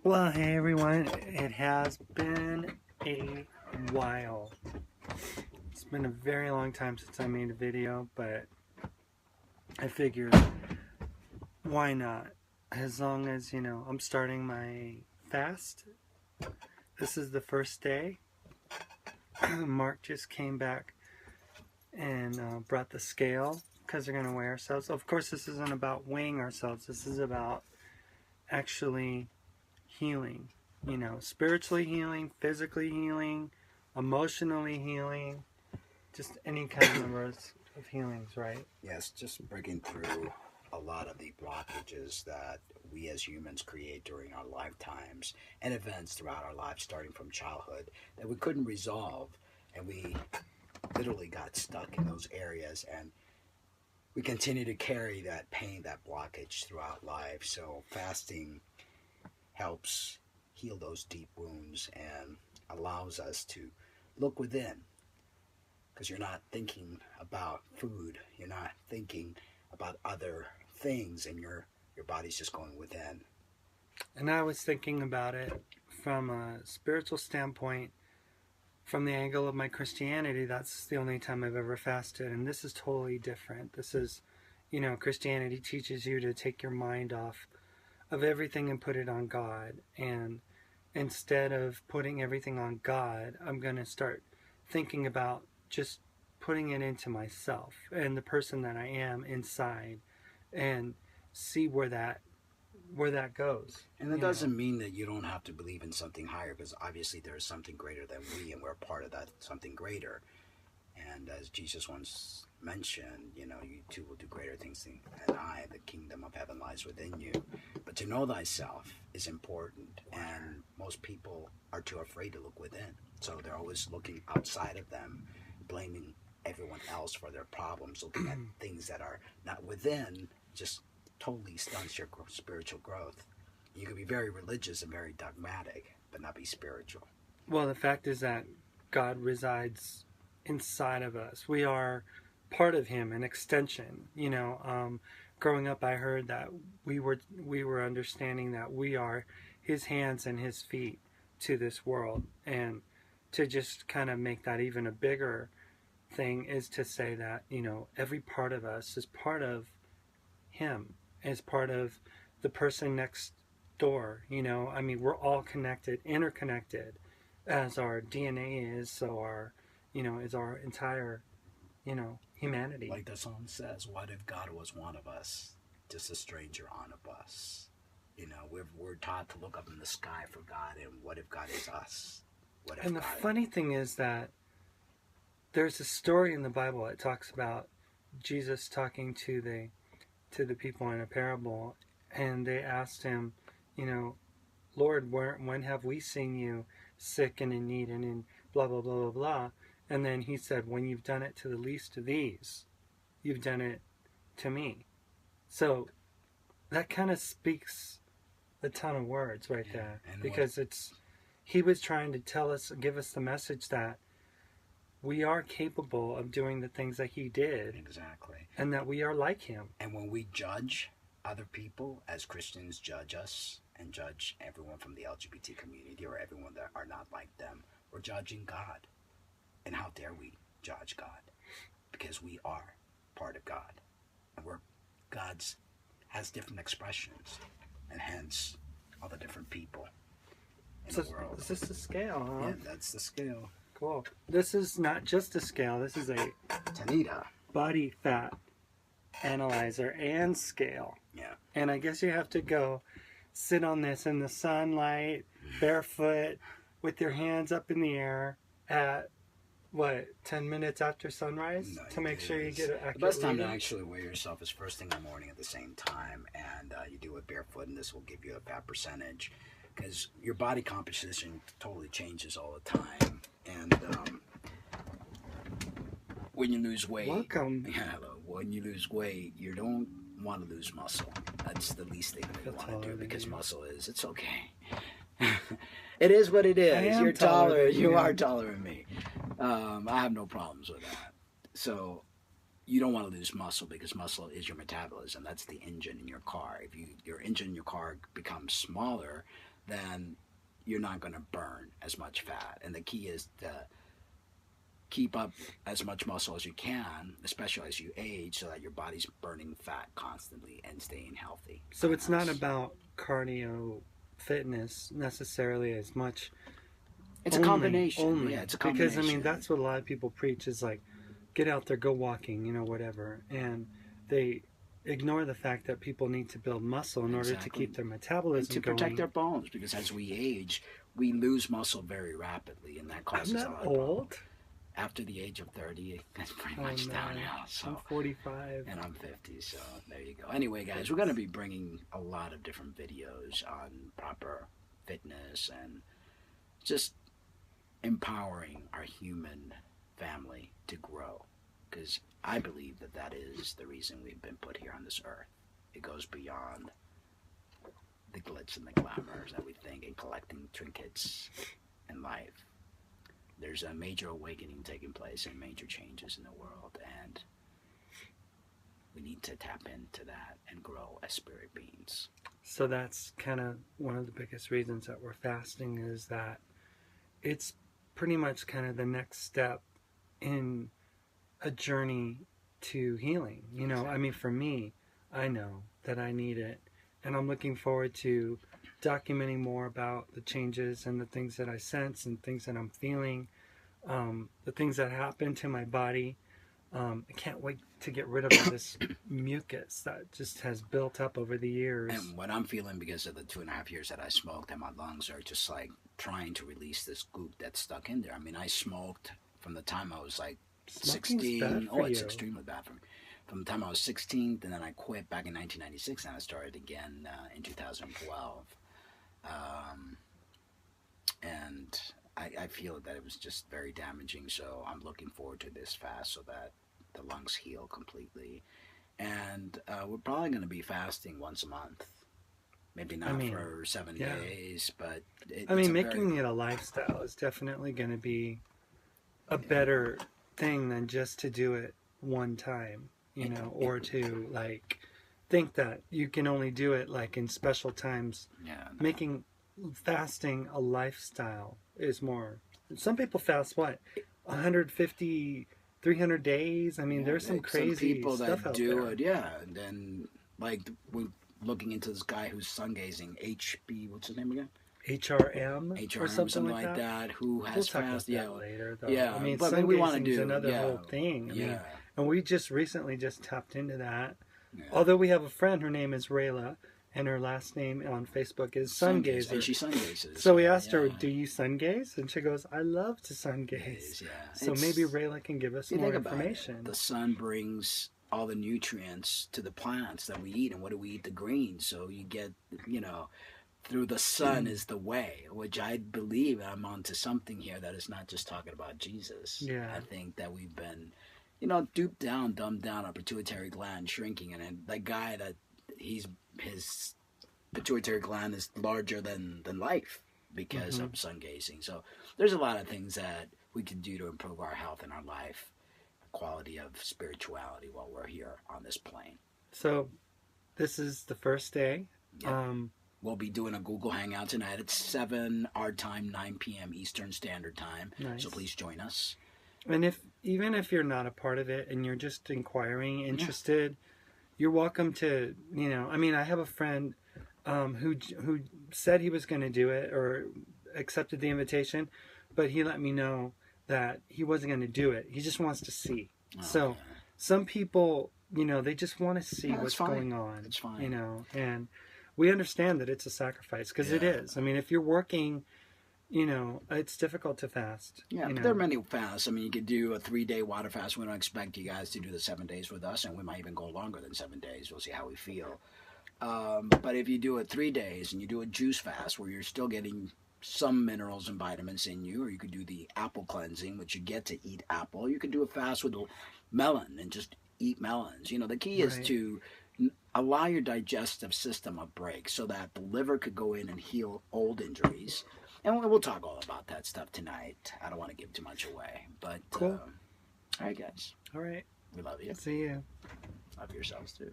Well, hey everyone, it has been a while. It's been a very long time since I made a video, but I figured why not? As long as, I'm starting my fast. This is the first day. Mark just came back and brought the scale because they're going to weigh ourselves. Of course, this isn't about weighing ourselves. This is about actually healing. Spiritually healing, physically healing, emotionally healing, just any kind of healings, right? Yes, just breaking through a lot of the blockages that we as humans create during our lifetimes and events throughout our lives, starting from childhood, that we couldn't resolve. And we literally got stuck in those areas, and we continue to carry that pain, that blockage throughout life. So fasting helps heal those deep wounds and allows us to look within, because you're not thinking about food, you're not thinking about other things, and your body's just going within. And I was thinking about it from a spiritual standpoint, from the angle of my Christianity. That's the only time I've ever fasted, and this is totally different. This is, Christianity teaches you to take your mind off of everything and put it on God. And instead of putting everything on God, I'm going to start thinking about just putting it into myself and the person that I am inside, and see where that goes. And that doesn't mean that you don't have to believe in something higher, because obviously there is something greater than we, and we're part of that something greater. And as Jesus once mentioned, you too will do greater things than I. The kingdom of heaven lies within you. But to know thyself is important, and most people are too afraid to look within. So they're always looking outside of them, blaming everyone else for their problems, looking at things that are not within, just totally stunts your spiritual growth. You can be very religious and very dogmatic, but not be spiritual. Well, the fact is that God resides inside of us. We are part of Him, an extension. Growing up, I heard that we were understanding that we are His hands and His feet to this world, and to just kind of make that even a bigger thing is to say that every part of us is part of Him, is part of the person next door. We're all connected, interconnected, as our DNA is. So our is our entire humanity. Like the song says, what if God was one of us, just a stranger on a bus? We're taught to look up in the sky for God, and what if God is us? What if And the God... funny thing is that there's a story in the Bible that talks about Jesus talking to the people in a parable, and they asked him, Lord, when have we seen you sick and in need and in blah blah blah blah blah? And then he said, when you've done it to the least of these, you've done it to me. So that kind of speaks a ton of words right there, because he was trying to tell us, give us the message that we are capable of doing the things that he did. Exactly. And that we are like him. And when we judge other people, as Christians judge us and judge everyone from the LGBT community or everyone that are not like them, we're judging God. And how dare we judge God? Because we are part of God. And God's has different expressions, and hence all the different people in the world. Is this the scale, huh? Yeah, that's the scale. Cool. This is not just a scale. This is a Tanita body fat analyzer and scale. Yeah. And I guess you have to go sit on this in the sunlight, barefoot, with your hands up in the air at 10 minutes after sunrise, to make sure you get it accurate. The best time to actually weigh yourself is first thing in the morning at the same time, and you do it barefoot, and this will give you a fat percentage, because your body composition totally changes all the time. And when you lose weight, when you lose weight, you don't want to lose muscle. That's the least thing that you want to do, because muscle it's okay. It is what it is. You're taller. You are taller than me. I have no problems with that. So you don't want to lose muscle, because muscle is your metabolism. That's the engine in your car. If your engine in your car becomes smaller, then you're not going to burn as much fat. And the key is to keep up as much muscle as you can, especially as you age, so that your body's burning fat constantly and staying healthy. So it's not about cardio fitness necessarily as much. It's a combination. Yeah, it's a combination. Because, I mean, that's what a lot of people preach is like, get out there, go walking, you know, whatever. And they ignore the fact that people need to build muscle in order to keep their metabolism and to protect going. their bones, because as we age, we lose muscle very rapidly, and that causes I'm a not lot of old. problems. After the age of 30, it's pretty much downhill. So. I'm 45. And I'm 50, so there you go. Anyway, guys, we're going to be bringing a lot of different videos on proper fitness and just empowering our human family to grow. Because I believe that that is the reason we've been put here on this earth. It goes beyond the glitz and the glamours that we think in collecting trinkets in life. There's a major awakening taking place and major changes in the world, and we need to tap into that and grow as spirit beings. So that's kind of one of the biggest reasons that we're fasting, is that it's pretty much kind of the next step in a journey to healing. You know, exactly. I mean, for me, I know that I need it, and I'm looking forward to documenting more about the changes and the things that I sense and things that I'm feeling, the things that happen to my body. I can't wait to get rid of all this mucus that just has built up over the years. And what I'm feeling, because of the 2.5 years that I smoked, and my lungs are just like trying to release this goop that's stuck in there. I mean, I smoked from the time I was like 16. Oh, it's extremely bad for me. From the time I was 16, and then I quit back in 1996, and I started again in 2012. And I feel that it was just very damaging, so I'm looking forward to this fast so that the lungs heal completely. And we're probably going to be fasting once a month. Maybe not for 7 days, but making it a lifestyle is definitely going to be a better thing than just to do it one time, you know, or to like think that you can only do it like in special times. Making fasting a lifestyle is more. Some people fast 150, 300 days. I mean, there's some crazy people stuff that out do there. it. Yeah, and then like we're looking into this guy who's sun gazing. What's his name again? HRM or something like that. Who has we'll talk fast? About that later, though. Yeah, I mean, but sun we want to gazing is do another whole thing. I mean, and we just recently tapped into that. Yeah. Although we have a friend, her name is Rayla, and her last name on Facebook is Sungazer. And she sun gazes. So we asked her, "Do you sun gaze?" And she goes, "I love to sun gaze." So maybe Rayla can give us more information. The sun brings all the nutrients to the plants that we eat, and what do we eat? The greens. So you get, through the sun is the way, which I believe I'm onto something here that is not just talking about Jesus. Yeah. I think that we've been, duped down, dumbed down, our pituitary gland shrinking, and then that guy that his pituitary gland is larger than life because of sun gazing. So there's a lot of things that we can do to improve our health and our life, quality of spirituality while we're here on this plane. So this is the first day. Yeah. We'll be doing a Google Hangout tonight at 7 our time, 9 p.m. Eastern Standard Time. Nice. So please join us. And even if you're not a part of it and you're just inquiring, interested, you're welcome to, I have a friend who said he was going to do it or accepted the invitation, but he let me know that he wasn't going to do it. He just wants to see. So some people, they just want to see what's going on. It's fine. And we understand that it's a sacrifice because it is. I mean, if you're working, it's difficult to fast. Yeah, but there are many fasts. I mean, you could do a 3-day water fast. We don't expect you guys to do the 7 days with us, and we might even go longer than 7 days. We'll see how we feel. But if you do it 3 days and you do a juice fast where you're still getting some minerals and vitamins in you, or you could do the apple cleansing, which you get to eat apple. You could do a fast with a melon and just eat melons. The key is to allow your digestive system a break so that the liver could go in and heal old injuries. And we'll talk all about that stuff tonight. I don't want to give too much away. But, cool. All right, guys. All right. We love you. See you. Love yourselves, too.